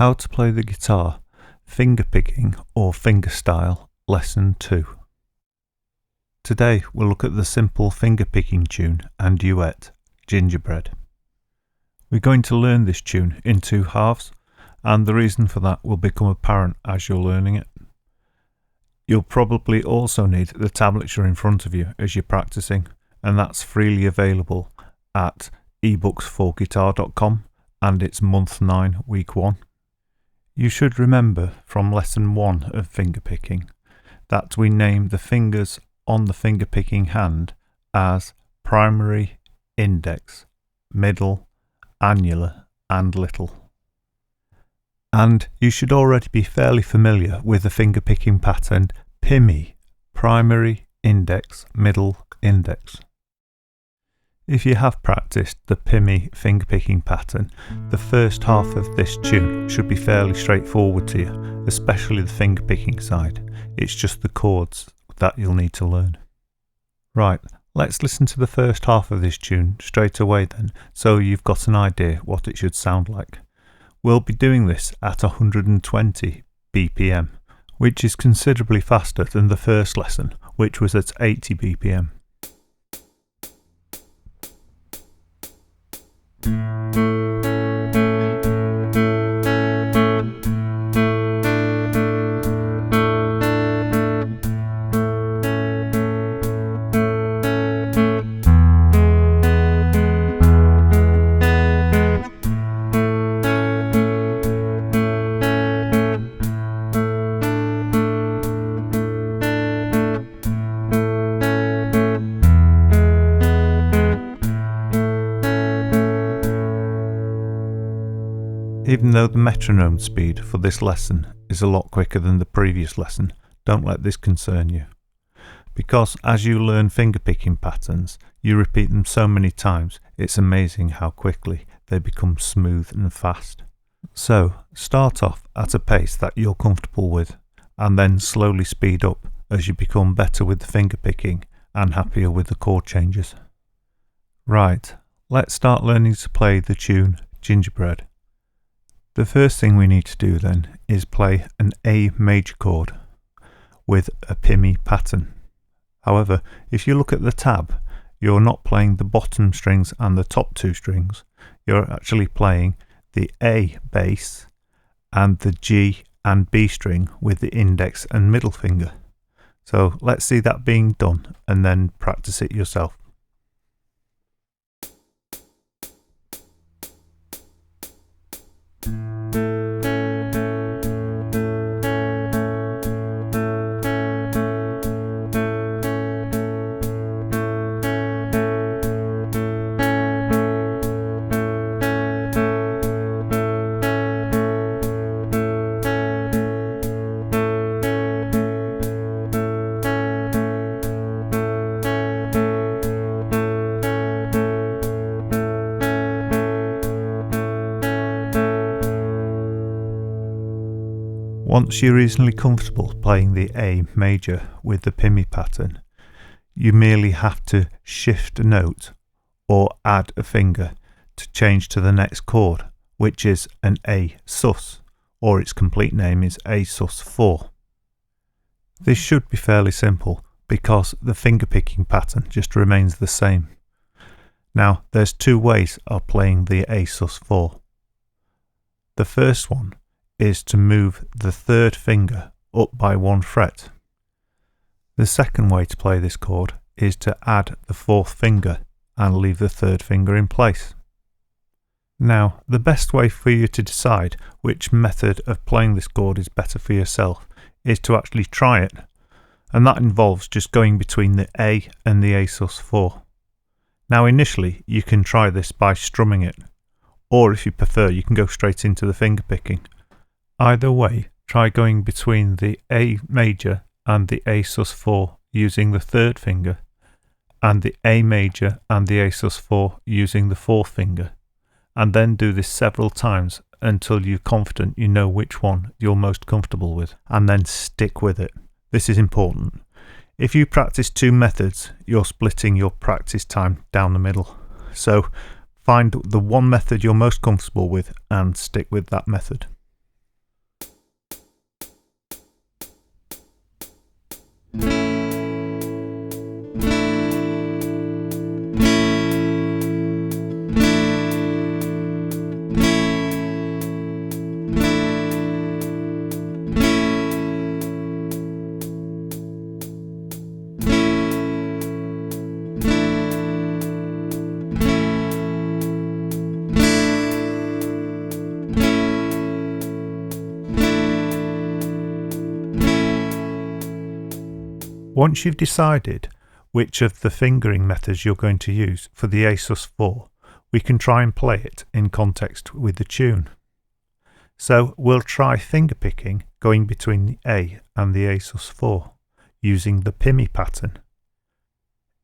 How to play the guitar, fingerpicking or fingerstyle, lesson 2. Today we'll look at the simple fingerpicking tune and duet, Gingerbread. We're going to learn this tune in 2 halves, and the reason for that will become apparent as you're learning it. You'll probably also need the tablature in front of you as you're practicing, and that's freely available at eBooks4guitar.com, and it's month 9, week 1. You should remember from lesson 1 of fingerpicking that we name the fingers on the fingerpicking hand as primary, index, middle, annular and little. And you should already be fairly familiar with the fingerpicking pattern PIMI, primary, index, middle, index. If you have practiced the PIMI fingerpicking pattern, the first half of this tune should be fairly straightforward to you, especially the fingerpicking side. It's just the chords that you'll need to learn. Right, let's listen to the first half of this tune straight away then, so you've got an idea what it should sound like. We'll be doing this at 120 BPM, which is considerably faster than the first lesson, which was at 80 BPM. Even though the metronome speed for this lesson is a lot quicker than the previous lesson, don't let this concern you. Because as you learn fingerpicking patterns, you repeat them so many times, it's amazing how quickly they become smooth and fast. So start off at a pace that you're comfortable with, and then slowly speed up as you become better with the fingerpicking and happier with the chord changes. Right, let's start learning to play the tune Gingerbread. The first thing we need to do then is play an A major chord with a PIMI pattern. However, if you look at the tab, you're not playing the bottom strings and the top 2 strings. You're actually playing the A bass and the G and B string with the index and middle finger. So let's see that being done and then practice it yourself. Once you're reasonably comfortable playing the A major with the PIMI pattern, you merely have to shift a note or add a finger to change to the next chord, which is an A sus, or its complete name is A sus 4. This should be fairly simple because the fingerpicking pattern just remains the same. Now there's 2 ways of playing the A sus 4. The first one is to move the 3rd finger up by 1 fret. The second way to play this chord is to add the 4th finger and leave the 3rd finger in place. Now, the best way for you to decide which method of playing this chord is better for yourself is to actually try it, and that involves just going between the A and the A sus 4. Now initially you can try this by strumming it, or if you prefer you can go straight into the fingerpicking. Either way, try going between the A major and the A sus 4 using the 3rd finger, and the A major and the A sus 4 using the 4th finger, and then do this several times until you're confident you know which one you're most comfortable with, and then stick with it. This is important. If you practice 2 methods, you're splitting your practice time down the middle. So find the one method you're most comfortable with and stick with that method. Once you've decided which of the fingering methods you're going to use for the A sus4, we can try and play it in context with the tune. So we'll try fingerpicking going between the A and the A sus4 using the pimmy pattern.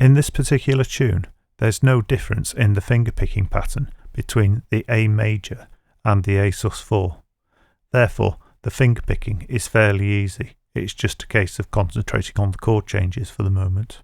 In this particular tune, there's no difference in the fingerpicking pattern between the A major and the A sus4. Therefore, the fingerpicking is fairly easy. It's just a case of concentrating on the chord changes for the moment.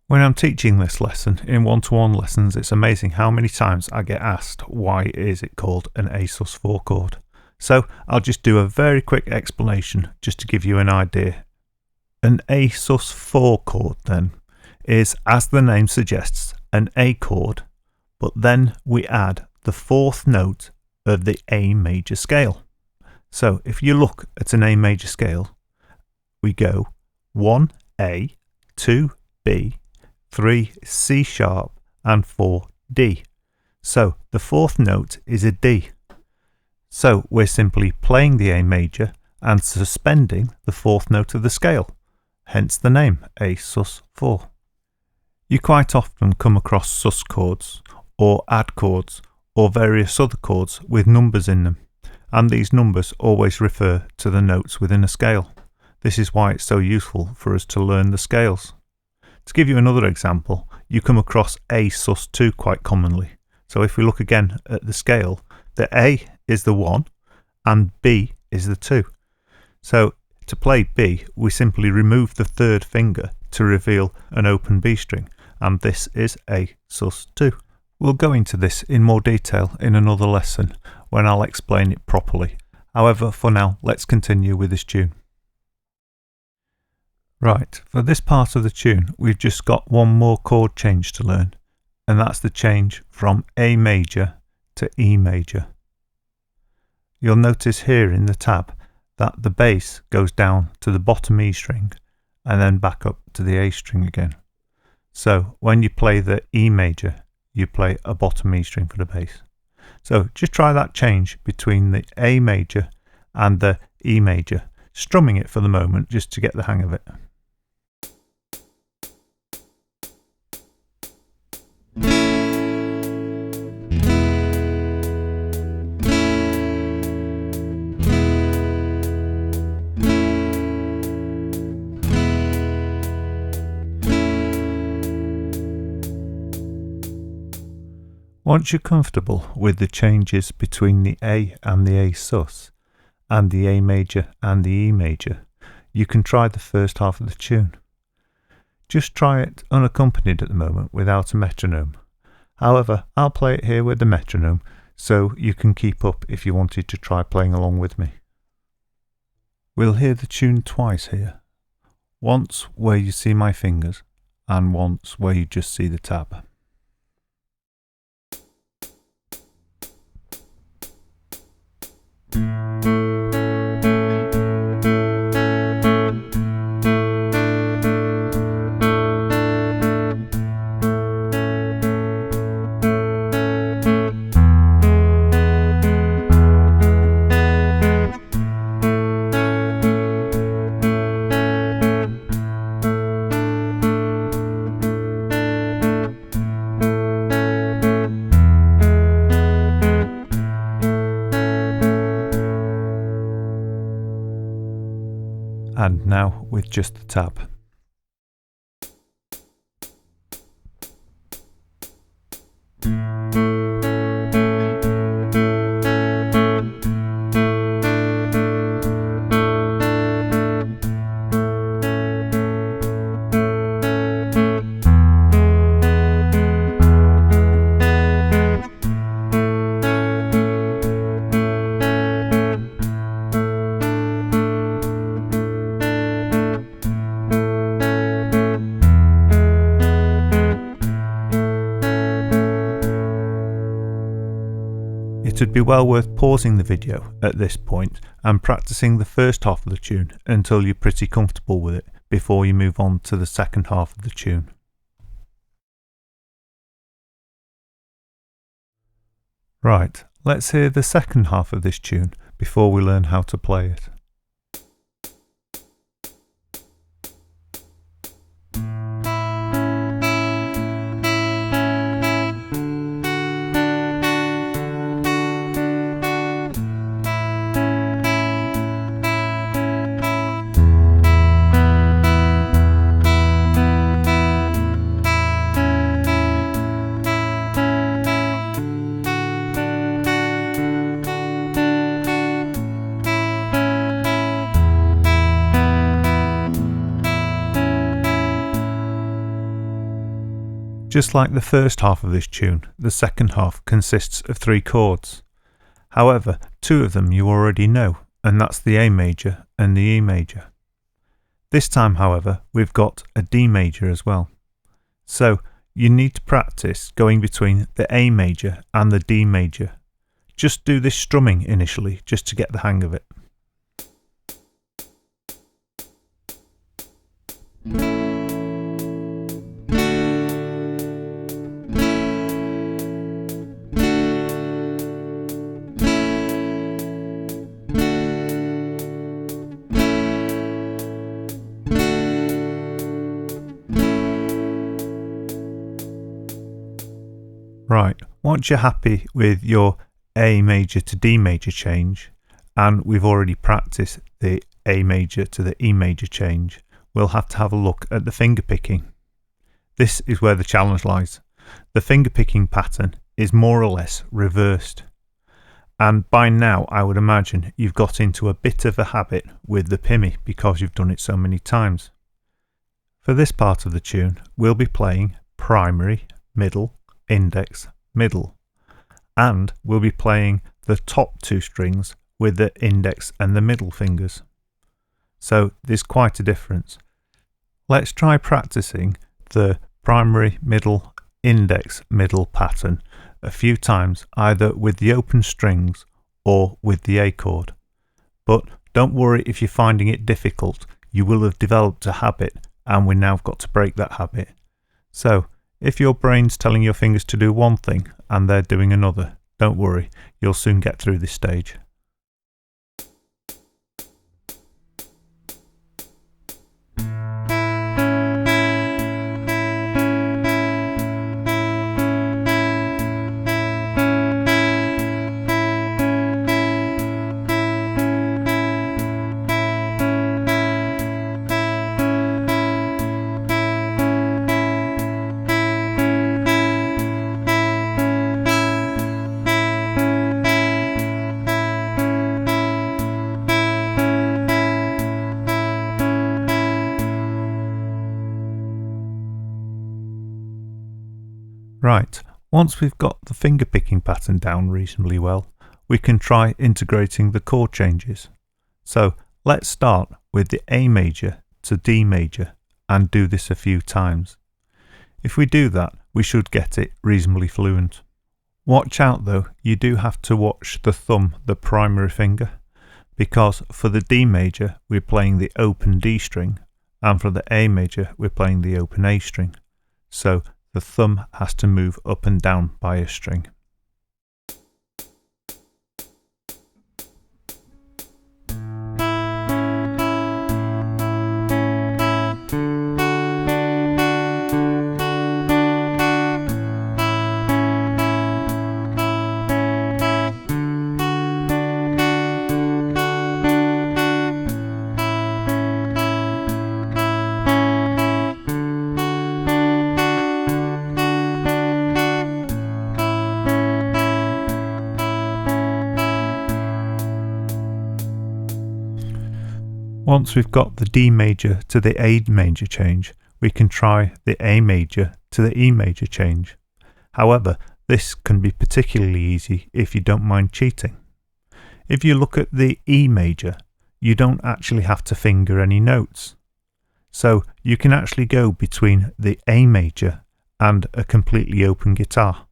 When I'm teaching this lesson in one-to-one lessons, it's amazing how many times I get asked why is it called an A sus4 chord. So I'll just do a very quick explanation just to give you an idea. An A sus4 chord then is, as the name suggests, an A chord, but then we add the fourth note of the A major scale. So if you look at an A major scale, we go 1 A, 2 B, 3 C sharp and 4 D. So the fourth note is a D. So we're simply playing the A major and suspending the fourth note of the scale, hence the name A sus4. You quite often come across sus chords or add chords or various other chords with numbers in them, and these numbers always refer to the notes within a scale. This is why it's so useful for us to learn the scales. To give you another example, you come across A sus2 quite commonly. So if we look again at the scale, the A is the 1 and B is the 2. So to play B, we simply remove the third finger to reveal an open B string, and this is A sus2. We'll go into this in more detail in another lesson when I'll explain it properly. However, for now, let's continue with this tune. Right, for this part of the tune, we've just got one more chord change to learn, and that's the change from A major to E major. You'll notice here in the tab that the bass goes down to the bottom E string and then back up to the A string again. So when you play the E major, you play a bottom E string for the bass. So just try that change between the A major and the E major, strumming it for the moment just to get the hang of it. Once you're comfortable with the changes between the A and the A sus, and the A major and the E major, you can try the first half of the tune. Just try it unaccompanied at the moment without a metronome. However, I'll play it here with the metronome so you can keep up if you wanted to try playing along with me. We'll hear the tune twice here. Once where you see my fingers and once where you just see the tab. And now with just the tab. it'd be well worth pausing the video at this point and practicing the first half of the tune until you're pretty comfortable with it before you move on to the second half of the tune. Right, let's hear the second half of this tune before we learn how to play it. Just like the first half of this tune, the second half consists of 3 chords. However, 2 of them you already know, and that's the A major and the E major. This time, however, we've got a D major as well. So you need to practice going between the A major and the D major. Just do this strumming initially, just to get the hang of it. Right, once you're happy with your A major to D major change, and we've already practiced the A major to the E major change, we'll have to have a look at the finger picking. This is where the challenge lies. The finger picking pattern is more or less reversed. And by now I would imagine you've got into a bit of a habit with the pimmy because you've done it so many times. For this part of the tune, we'll be playing primary, middle, index, middle, and we'll be playing the top 2 strings with the index and the middle fingers. So there's quite a difference. Let's try practicing the primary, middle, index, middle pattern a few times, either with the open strings or with the A chord. But don't worry if you're finding it difficult, you will have developed a habit and we've now got to break that habit. So if your brain's telling your fingers to do one thing and they're doing another, don't worry, you'll soon get through this stage. Right, once we've got the finger picking pattern down reasonably well, we can try integrating the chord changes. So let's start with the A major to D major and do this a few times. If we do that, we should get it reasonably fluent. Watch out though, you do have to watch the thumb, the primary finger, because for the D major we're playing the open D string, and for the A major we're playing the open A string. So the thumb has to move up and down by a string. Once we've got the D major to the A major change, we can try the A major to the E major change. However, this can be particularly easy if you don't mind cheating. If you look at the E major, you don't actually have to finger any notes. So you can actually go between the A major and a completely open guitar.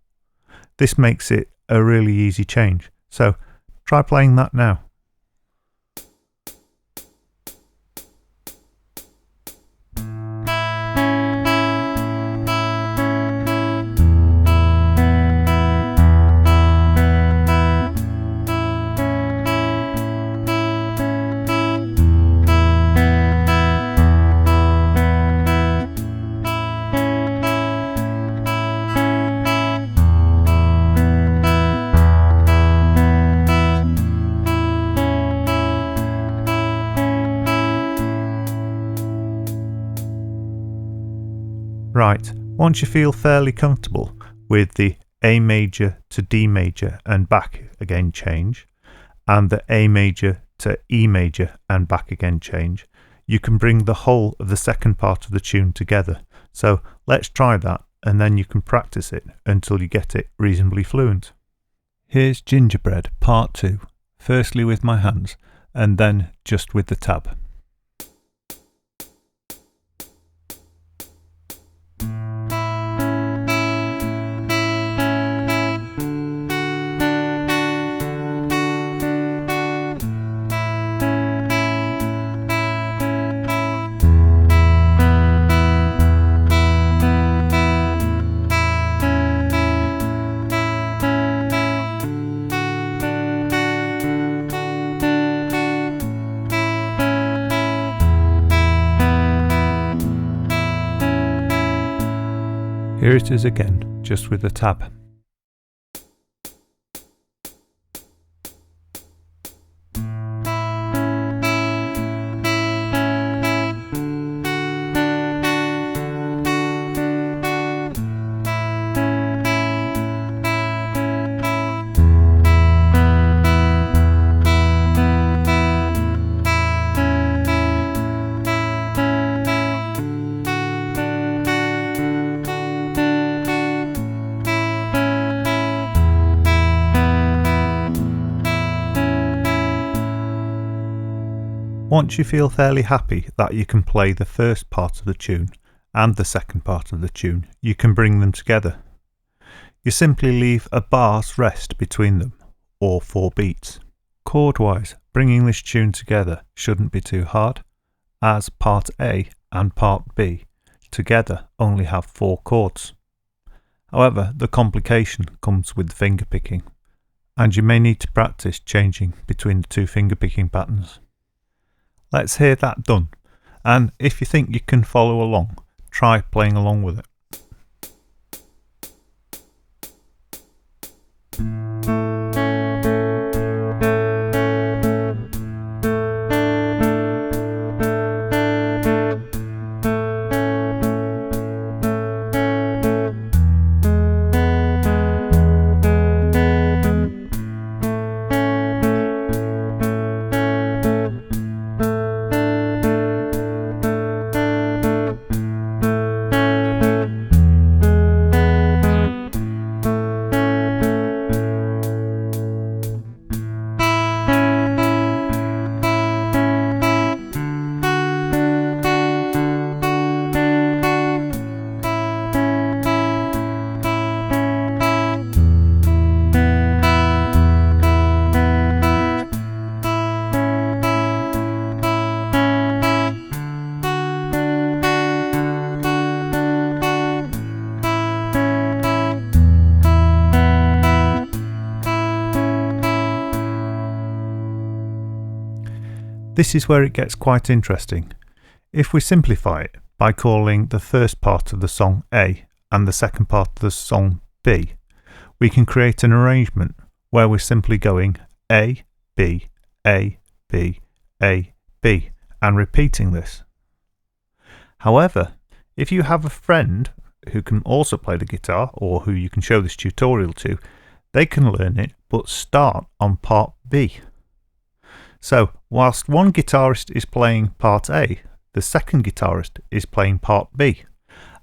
This makes it a really easy change. So try playing that now. Right, once you feel fairly comfortable with the A major to D major and back again change, and the A major to E major and back again change, you can bring the whole of the second part of the tune together. So let's try that, and then you can practice it until you get it reasonably fluent. Here's Gingerbread Part 2, firstly with my hands, and then just with the tab. Here it is again, just with the tab. Once you feel fairly happy that you can play the first part of the tune and the second part of the tune, you can bring them together. You simply leave a bar's rest between them, or 4 beats. Chord-wise, bringing this tune together shouldn't be too hard, as part A and part B together only have 4 chords. However, the complication comes with fingerpicking, and you may need to practice changing between the 2 fingerpicking patterns. Let's hear that done, and if you think you can follow along, try playing along with it. This is where it gets quite interesting. If we simplify it by calling the first part of the song A and the second part of the song B, we can create an arrangement where we're simply going A, B, A, B, A, B, and repeating this. However, if you have a friend who can also play the guitar, or who you can show this tutorial to, they can learn it but start on part B. So, whilst one guitarist is playing part A, the second guitarist is playing part B,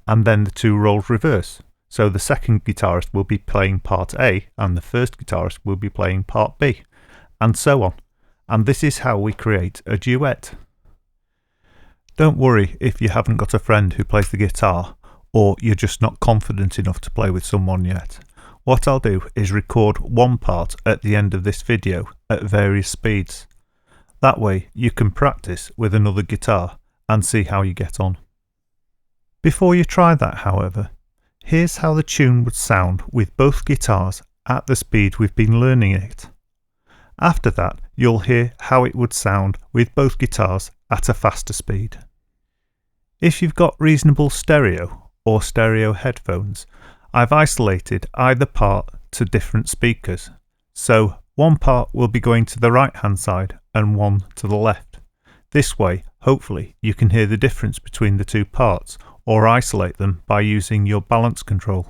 and then the 2 roles reverse. So the second guitarist will be playing part A, and the first guitarist will be playing part B, and so on. And this is how we create a duet. Don't worry if you haven't got a friend who plays the guitar, or you're just not confident enough to play with someone yet. What I'll do is record one part at the end of this video at various speeds. That way you can practice with another guitar and see how you get on. Before you try that, however, here's how the tune would sound with both guitars at the speed we've been learning it. After that, you'll hear how it would sound with both guitars at a faster speed. If you've got reasonable stereo or stereo headphones, I've isolated either part to different speakers, so one part will be going to the right hand side and one to the left. This way, hopefully, you can hear the difference between the two parts or isolate them by using your balance control.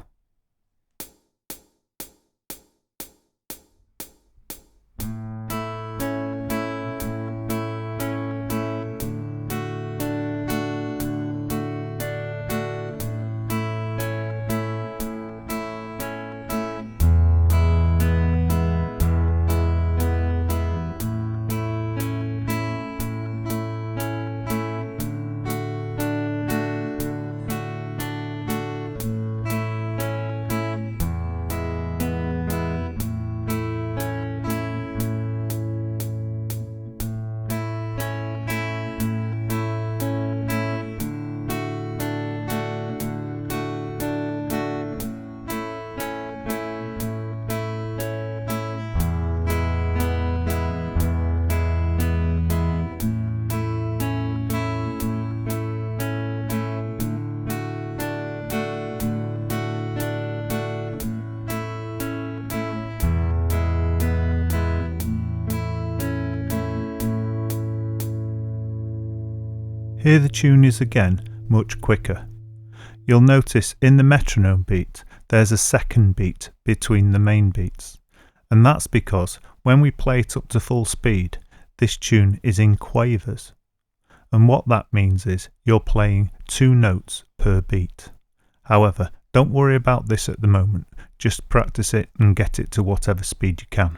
Here the tune is again much quicker. You'll notice in the metronome beat there's a second beat between the main beats, and that's because when we play it up to full speed, this tune is in quavers, and what that means is you're playing 2 notes per beat. However, don't worry about this at the moment, just practice it and get it to whatever speed you can.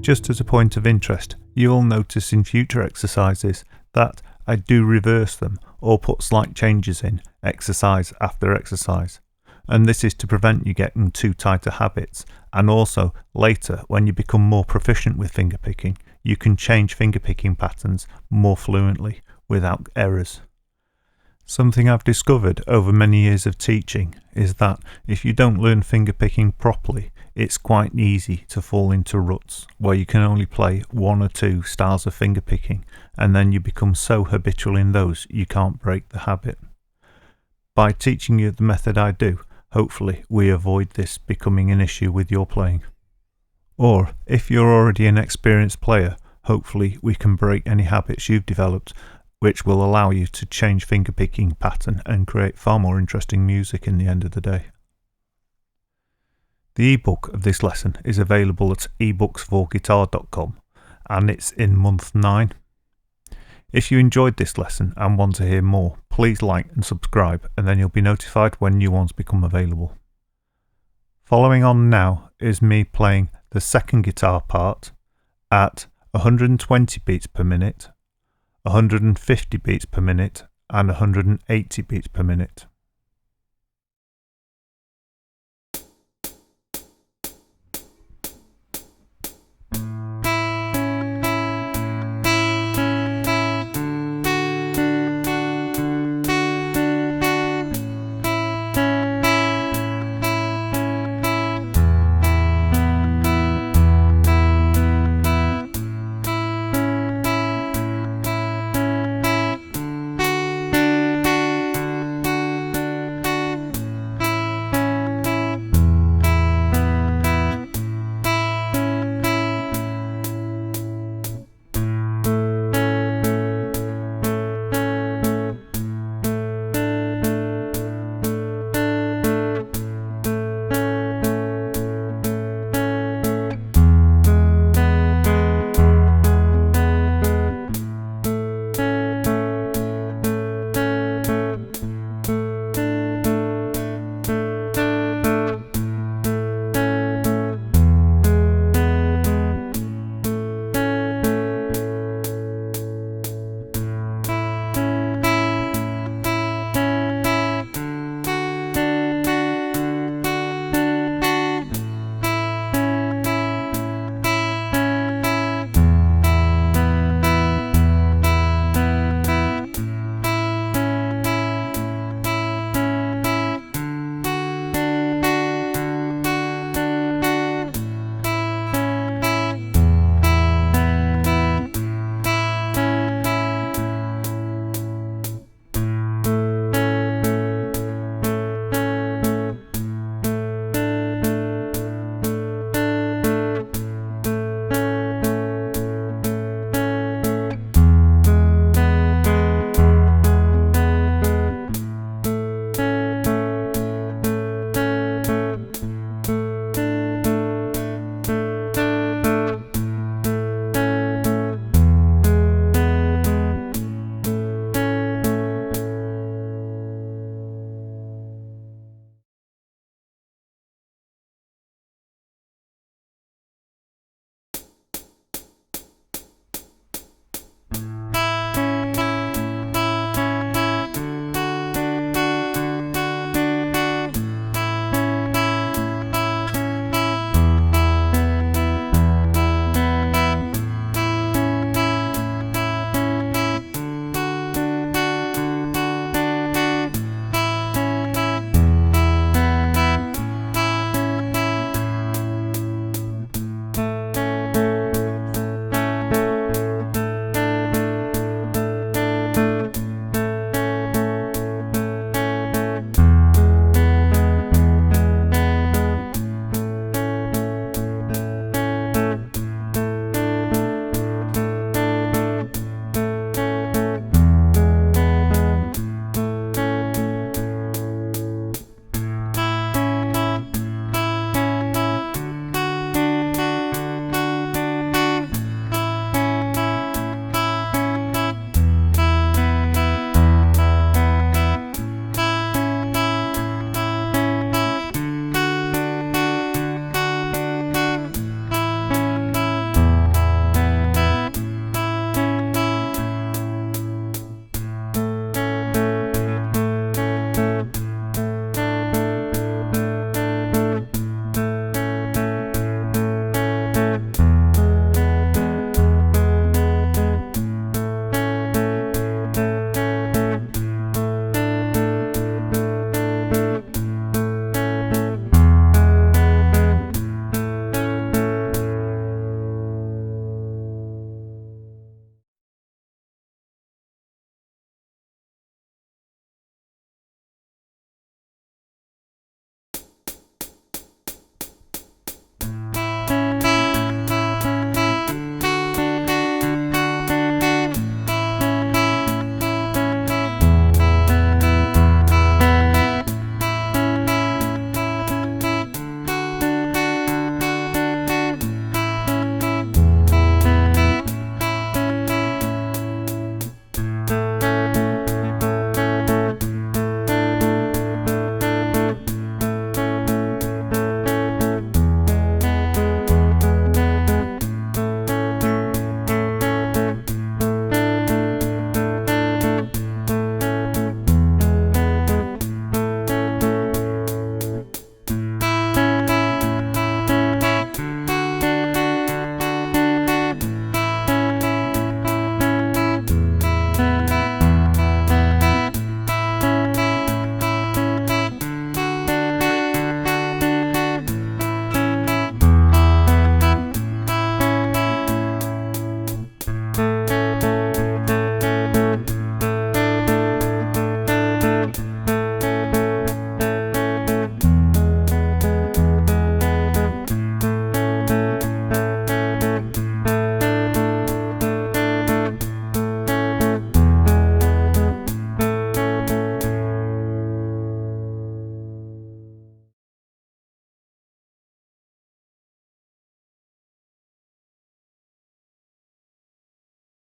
Just as a point of interest, you'll notice in future exercises that I do reverse them or put slight changes in exercise after exercise, and this is to prevent you getting too tight to habits, and also later when you become more proficient with fingerpicking, you can change fingerpicking patterns more fluently without errors. Something I've discovered over many years of teaching is that if you don't learn fingerpicking properly, it's quite easy to fall into ruts where you can only play 1 or 2 styles of fingerpicking, and then you become so habitual in those you can't break the habit. By teaching you the method I do, hopefully we avoid this becoming an issue with your playing. Or if you're already an experienced player, hopefully we can break any habits you've developed, which will allow you to change fingerpicking pattern and create far more interesting music in the end of the day. The ebook of this lesson is available at ebooksforguitar.com, and it's in month 9. If you enjoyed this lesson and want to hear more, please like and subscribe, and then you'll be notified when new ones become available. Following on now is me playing the second guitar part at 120 beats per minute, 150 beats per minute, and 180 beats per minute.